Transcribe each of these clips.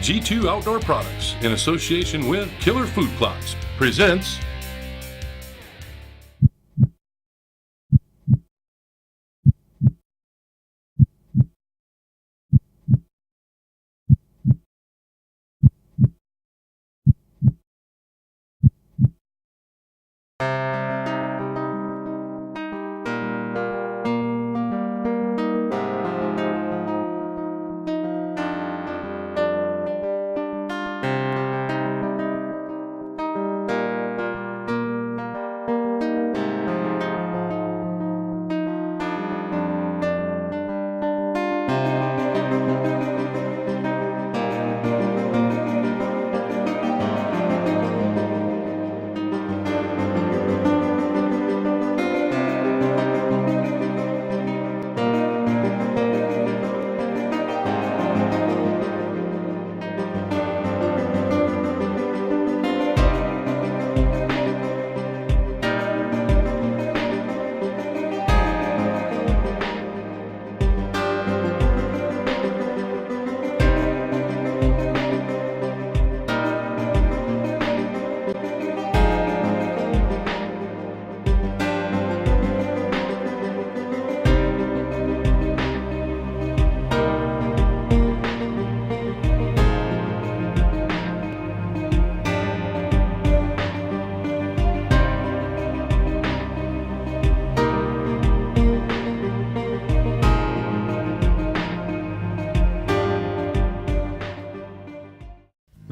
G2 Outdoor Products, in association with Killer Food Plots, presents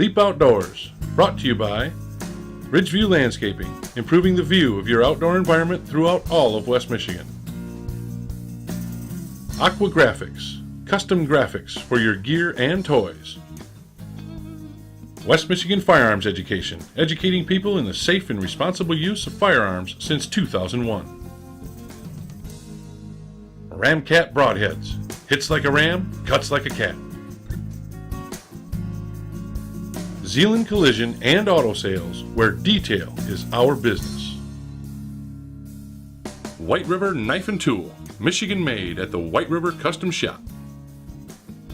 Leap Outdoors, brought to you by Ridgeview Landscaping, improving the view of your outdoor environment throughout all of West Michigan. Aqua Graphics, custom graphics for your gear and toys. West Michigan Firearms Education, educating people in the safe and responsible use of firearms since 2001. Ramcat Broadheads, hits like a ram, cuts like a cat. Zeeland Collision and Auto Sales, where detail is our business. White River Knife and Tool, Michigan made at the White River Custom Shop.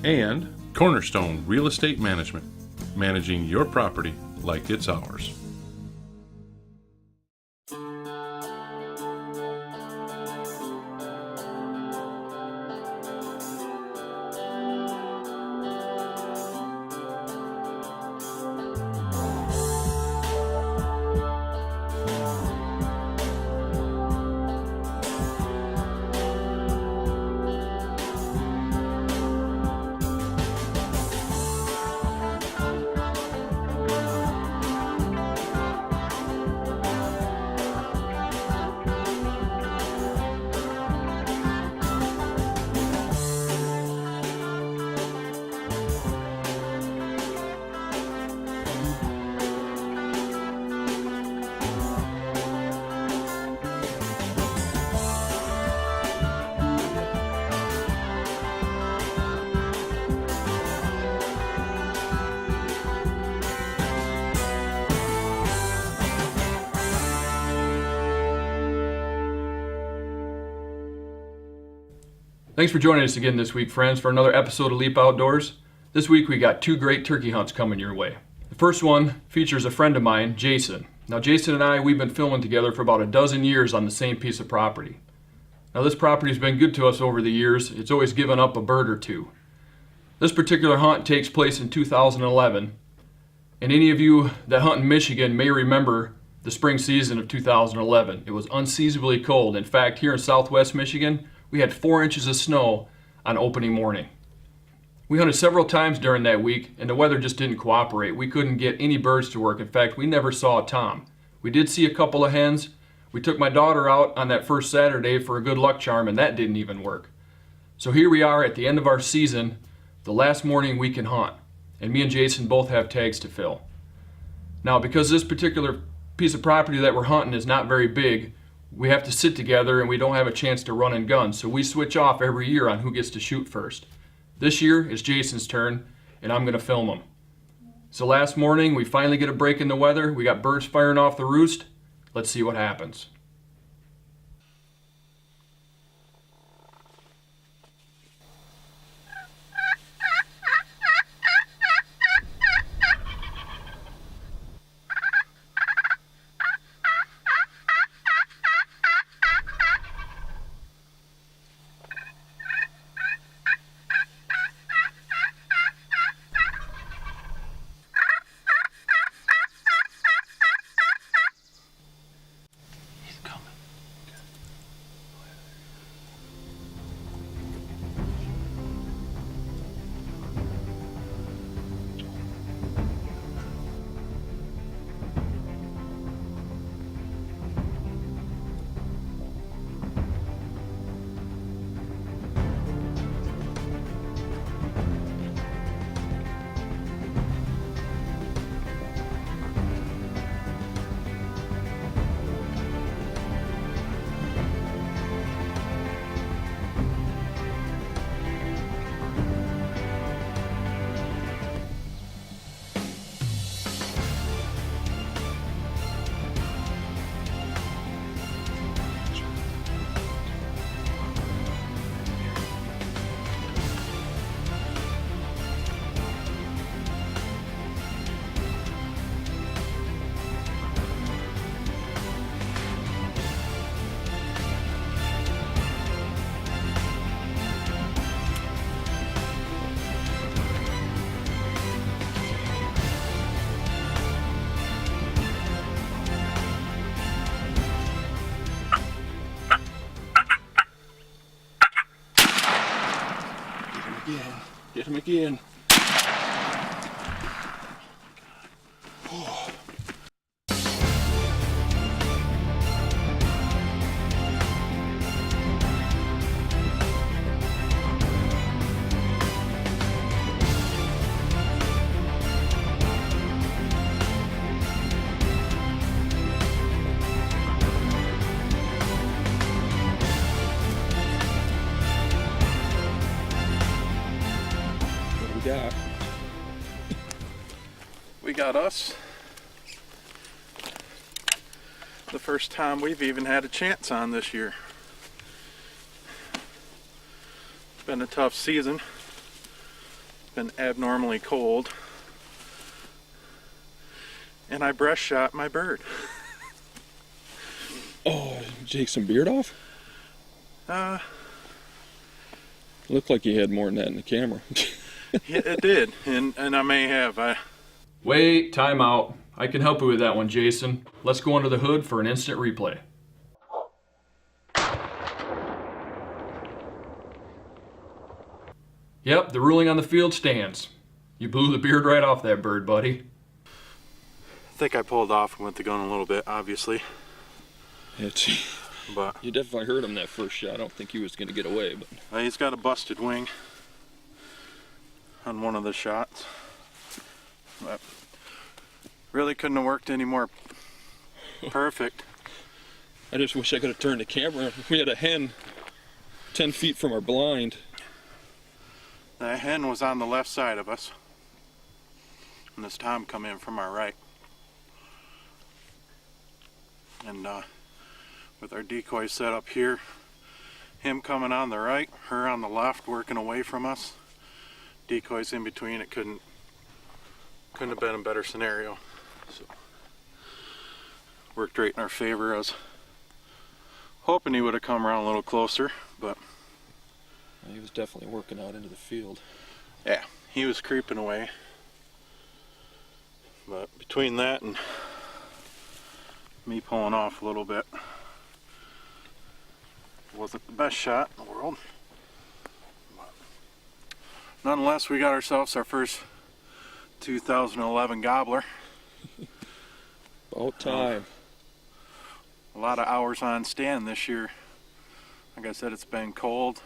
And Cornerstone Real Estate Management, managing your property like it's ours. Thanks for joining us again this week, friends, for another episode of Leap Outdoors. This week we got two great turkey hunts coming your way. The first one features a friend of mine, Jason. Now Jason and I, we've been filming together for about a dozen years on the same piece of property. Now this property has been good to us over the years. It's always given up a bird or two. This particular hunt takes place in 2011, and any of you that hunt in Michigan may remember the spring season of 2011. It was unseasonably cold. In fact, here in southwest Michigan, we had 4 inches of snow on opening morning. We hunted several times during that week, and the weather just didn't cooperate. We couldn't get any birds to work. In fact, we never saw a tom. We did see a couple of hens. We took my daughter out on that first Saturday for a good luck charm, and that didn't even work. So here we are at the end of our season, the last morning we can hunt, and me and Jason both have tags to fill. Now, because this particular piece of property that we're hunting is not very big, we have to sit together and we don't have a chance to run and gun, so we switch off every year on who gets to shoot first. This year it's Jason's turn, and I'm going to film him. So last morning we finally get a break in the weather. We got birds firing off the roost. Let's see what happens. in. We got us. The first time we've even had a chance on this year. It's been a tough season. Been abnormally cold. And I breast shot my bird. Oh, Jake, some beard off? Uh, Looked like you had more than that in the camera. yeah, it did. And I may have. Wait, time out. I can help you with that one, Jason. Let's go under the hood for an instant replay. Yep, the ruling on the field stands. You blew the beard right off that bird, buddy. I think I pulled off and went the gun a little bit, obviously. But You definitely heard him that first shot. I don't think he was going to get away, but he's got a busted wing on one of the shots. But really couldn't have worked any more perfect. I just wish I could have turned the camera. We had a hen 10 feet from our blind. The hen was on the left side of us, and this Tom come in from our right. And with our decoy set up here, him coming on the right, her on the left, working away from us, decoys in between, it couldn't have been a better scenario. So worked right in our favor. I was hoping he would have come around a little closer, but He was definitely working out into the field. yeah, he was creeping away. But between that and me pulling off a little bit, wasn't the best shot in the world. But nonetheless, we got ourselves our first 2011 gobbler. About time. A lot of hours on stand this year. Like I said, it's been cold.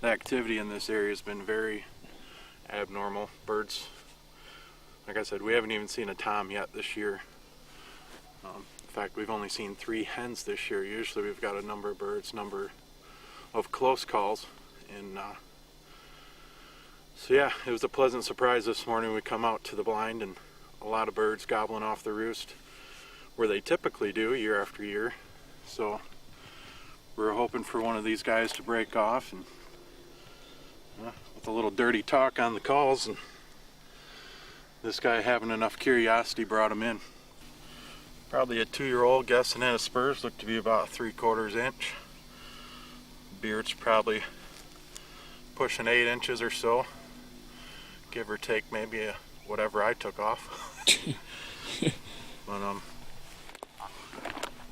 The activity in this area has been very abnormal. Birds, like I said, we haven't even seen a tom yet this year. In fact, we've only seen 3 hens this year. Usually we've got a number of birds, number of close calls. And so yeah, it was a pleasant surprise this morning. We come out to the blind and a lot of birds gobbling off the roost where they typically do year after year. So we're hoping for one of these guys to break off, and with a little dirty talk on the calls, and this guy having enough curiosity brought him in. Probably a 2-year-old, guessing at his spurs, looked to be about 3/4 inch. Beard's probably pushing 8 inches or so, give or take maybe whatever I took off. But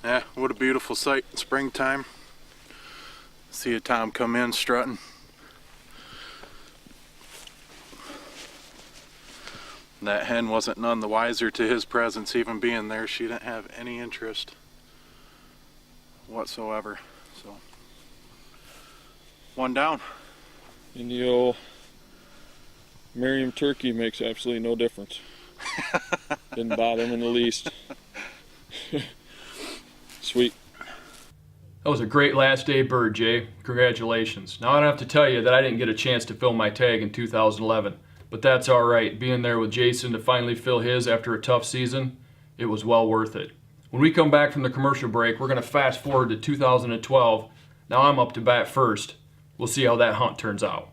yeah, what a beautiful sight in springtime. See a tom come in strutting. That hen wasn't none the wiser to his presence even being there. She didn't have any interest whatsoever. So, one down. And the old Merriam turkey makes absolutely no difference. Didn't bother him in the least. Sweet. That was a great last day bird, Jay. Congratulations. Now I don't have to tell you that I didn't get a chance to fill my tag in 2011, but that's all right. Being there with Jason to finally fill his after a tough season, it was well worth it. When we come back from the commercial break, we're going to fast forward to 2012. Now I'm up to bat first. We'll see how that hunt turns out.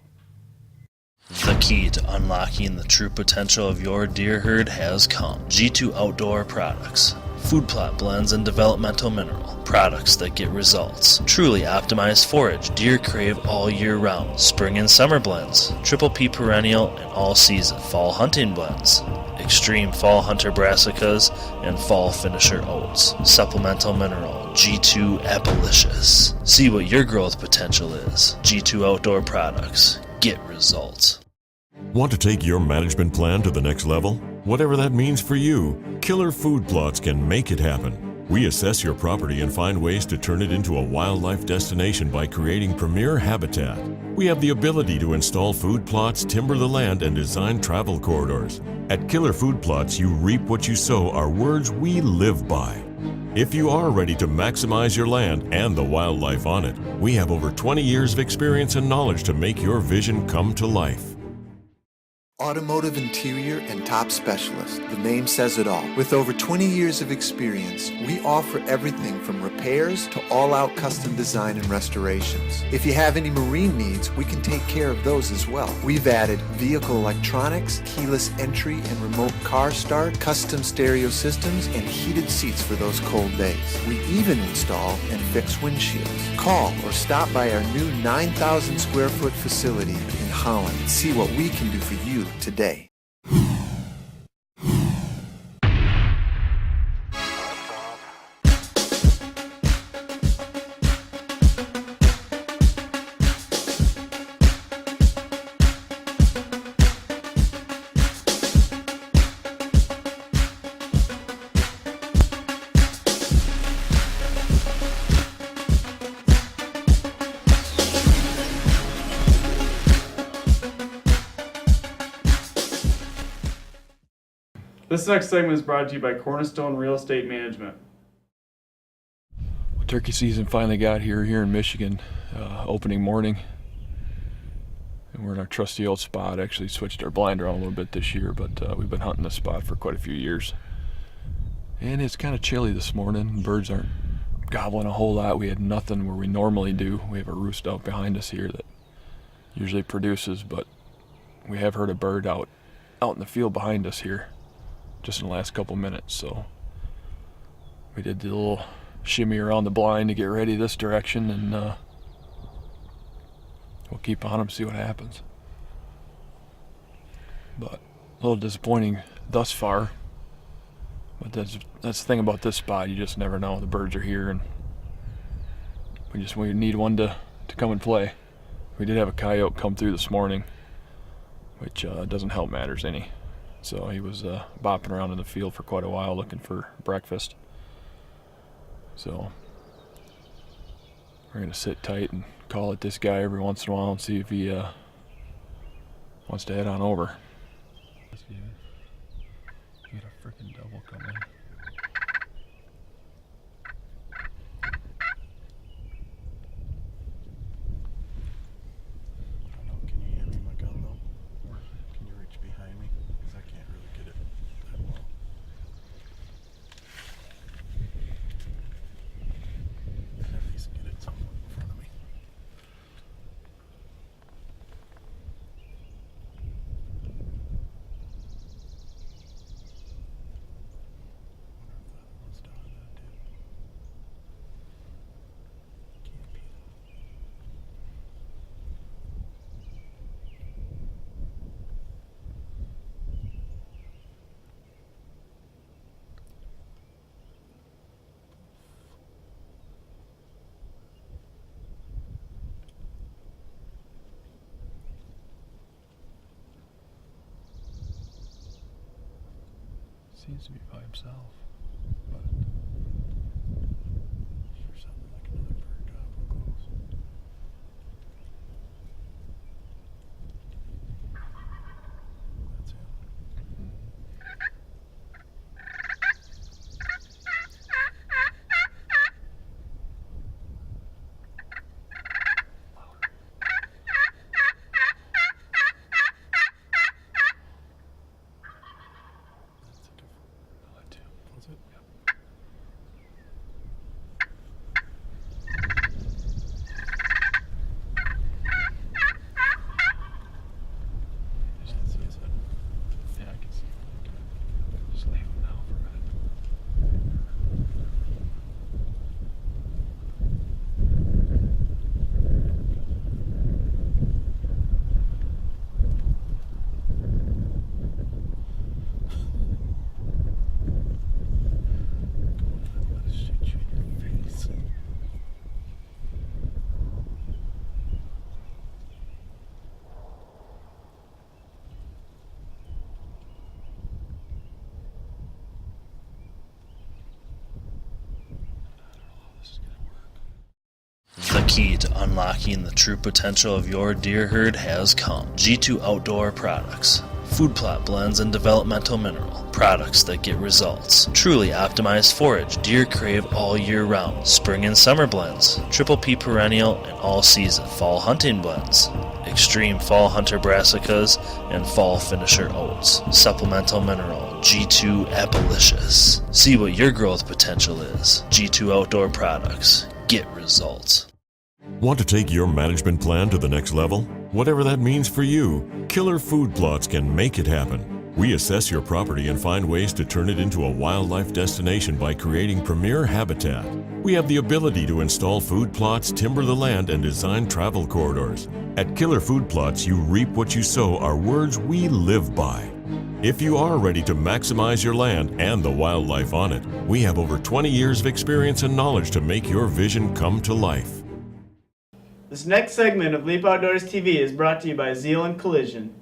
The key to unlocking the true potential of your deer herd has come. G2 Outdoor Products. Food plot blends and developmental mineral. Products that get results. Truly optimized forage deer crave all year round. Spring and summer blends. Triple P perennial and all season. Fall hunting blends. Extreme fall hunter brassicas and fall finisher oats. Supplemental mineral. G2 Abolitious. See what your growth potential is. G2 Outdoor Products. Get results. Want to take your management plan to the next level? Whatever that means for you, Killer Food Plots can make it happen. We assess your property and find ways to turn it into a wildlife destination by creating premier habitat. We have the ability to install food plots, timber the land, and design travel corridors. At Killer Food Plots, you reap what you sow are words we live by. If you are ready to maximize your land and the wildlife on it, we have over 20 years of experience and knowledge to make your vision come to life. Automotive Interior and Top Specialist. The name says it all. With over 20 years of experience, we offer everything from repairs to all-out custom design and restorations. If you have any marine needs, we can take care of those as well. We've added vehicle electronics, keyless entry and remote car start, custom stereo systems, and heated seats for those cold days. We even install and fix windshields. Call or stop by our new 9,000 square foot facility in Holland and see what we can do for you today. This next segment is brought to you by Cornerstone Real Estate Management. Turkey season finally got here in Michigan, opening morning. And we're in our trusty old spot. Actually switched our blind around a little bit this year, but we've been hunting this spot for quite a few years. And it's kind of chilly this morning. Birds aren't gobbling a whole lot. We had nothing where we normally do. We have a roost out behind us here that usually produces, but we have heard a bird out in the field behind us here just in the last couple minutes. So we did the little shimmy around the blind to get ready this direction, and we'll keep on them, see what happens. But a little disappointing thus far. But that's the thing about this spot. You just never know. The birds are here, and we need one to come and play. We did have a coyote come through this morning, which doesn't help matters any. So he was bopping around in the field for quite a while looking for breakfast. So we're going to sit tight and call at this guy every once in a while and see if he wants to head on over. Got a freaking double coming. Can you hand me my gun though? Or can you reach behind me? Because I can't really get it that well. And at least get it somewhat in front of me. Seems to be by himself. But Sure sounded like another bird gobbling close. That's him. key to unlocking the true potential of your deer herd has come. G2 Outdoor Products. Food plot blends and developmental mineral. Products that get results. Truly optimized forage deer crave all year round. Spring and summer blends. Triple P perennial and all season. Fall hunting blends. Extreme fall hunter brassicas and fall finisher oats. Supplemental mineral. G2 Appalicious. See what your growth potential is. G2 Outdoor Products. Get results. Want to take your management plan to the next level? Whatever that means for you, Killer Food Plots can make it happen. We assess your property and find ways to turn it into a wildlife destination by creating premier habitat. We have the ability to install food plots, timber the land, and design travel corridors. At Killer Food Plots, you reap what you sow are words we live by. If you are ready to maximize your land and the wildlife on it, we have over 20 years of experience and knowledge to make your vision come to life. This next segment of Leap Outdoors TV is brought to you by Zealand Collision.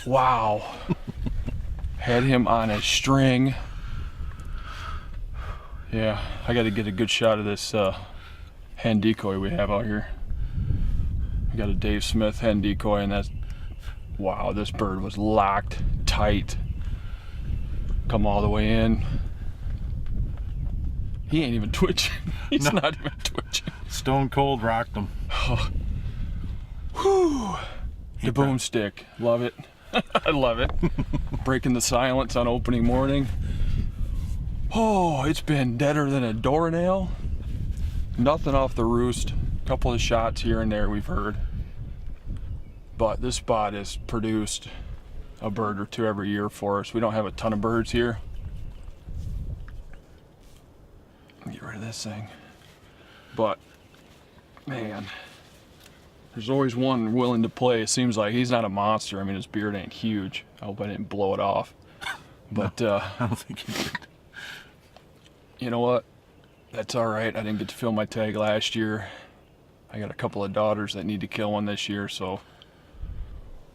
Wow. Had him on a string. Yeah, I got to get a good shot of this hen decoy we have out here. We got a Dave Smith hen decoy, and that's, wow, this bird was locked tight. Come all the way in. He ain't even twitching. He's not even twitching. Stone cold rocked them. Whew. The boomstick. Love it. I love it. Breaking the silence on opening morning. Oh, it's been deader than a doornail. Nothing off the roost. A couple of shots here and there we've heard. But this spot has produced a bird or two every year for us. We don't have a ton of birds here. Get rid of this thing. But, man, there's always one willing to play. It seems like he's not a monster. I mean, his beard ain't huge. I hope I didn't blow it off. But no, I don't think he did. You know what? That's all right. I didn't get to fill my tag last year. I got a couple of daughters that need to kill one this year, so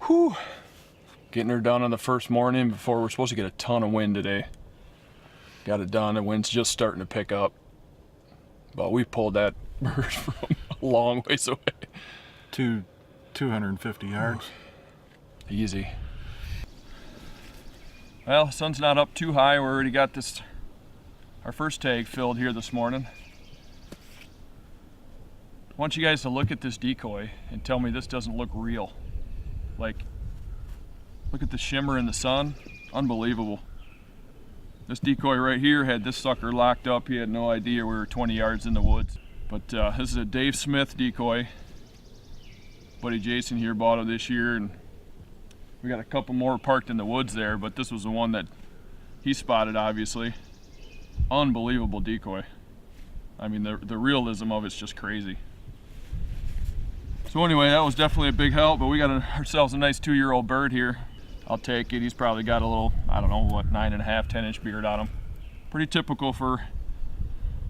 whew. Getting her done on the first morning before we're supposed to get a ton of wind today. Got it done. The wind's just starting to pick up. But we pulled that bird from a long ways away. 250 yards. Easy. Well, the sun's not up too high. We already got our first tag filled here this morning. I want you guys to look at this decoy and tell me this doesn't look real. Like, look at the shimmer in the sun. Unbelievable. This decoy right here had this sucker locked up. He had no idea we were 20 yards in the woods. But this is a Dave Smith decoy. Buddy Jason here bought it this year, and we got a couple more parked in the woods there, but this was the one that he spotted, obviously. Unbelievable decoy. I mean, the realism of it's just crazy. So anyway, that was definitely a big help, but we got ourselves a nice 2-year-old bird here. I'll take it. He's probably got a little, I don't know, what, 9.5, 10-inch beard on him. Pretty typical for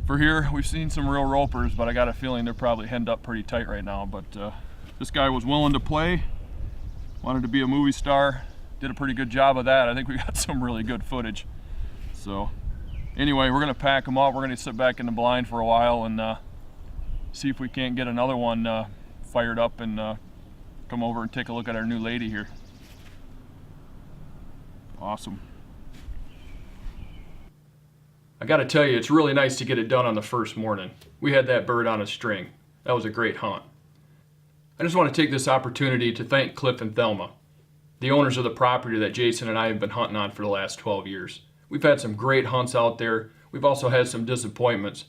here. We've seen some real ropers, but I got a feeling they're probably henned up pretty tight right now. But this guy was willing to play, wanted to be a movie star, did a pretty good job of that. I think we got some really good footage. So anyway, we're gonna pack him up. We're gonna sit back in the blind for a while and see if we can't get another one fired up and come over and take a look at our new lady here. Awesome. I gotta tell you, it's really nice to get it done on the first morning. We had that bird on a string. That was a great hunt. I just want to take this opportunity to thank Cliff and Thelma, the owners of the property that Jason and I have been hunting on for the last 12 years. We've had some great hunts out there. We've also had some disappointments.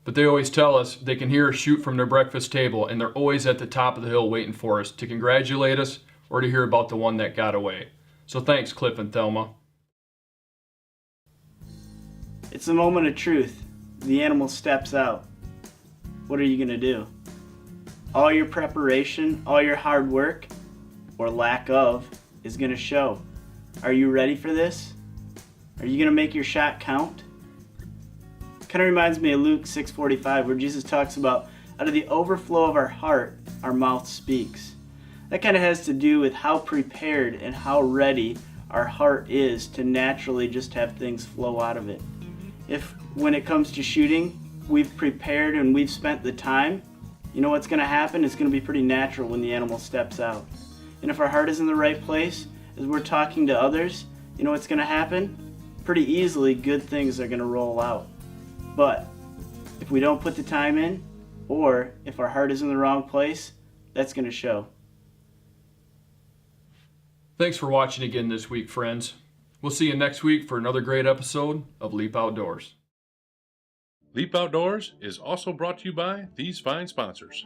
But they always tell us they can hear us shoot from their breakfast table, and they're always at the top of the hill waiting for us to congratulate us or to hear about the one that got away. So thanks, Cliff and Thelma. It's the moment of truth. The animal steps out. What are you going to do? All your preparation, all your hard work, or lack of, is going to show. Are you ready for this? Are you going to make your shot count? Kind of reminds me of Luke 6:45, where Jesus talks about, out of the overflow of our heart, our mouth speaks. That kind of has to do with how prepared and how ready our heart is to naturally just have things flow out of it. If when it comes to shooting, we've prepared and we've spent the time, you know what's going to happen? It's going to be pretty natural when the animal steps out. And if our heart is in the right place, as we're talking to others, you know what's going to happen? Pretty easily, good things are going to roll out. But if we don't put the time in, or if our heart is in the wrong place, that's going to show. Thanks for watching again this week, friends. We'll see you next week for another great episode of Leap Outdoors. Leap Outdoors is also brought to you by these fine sponsors: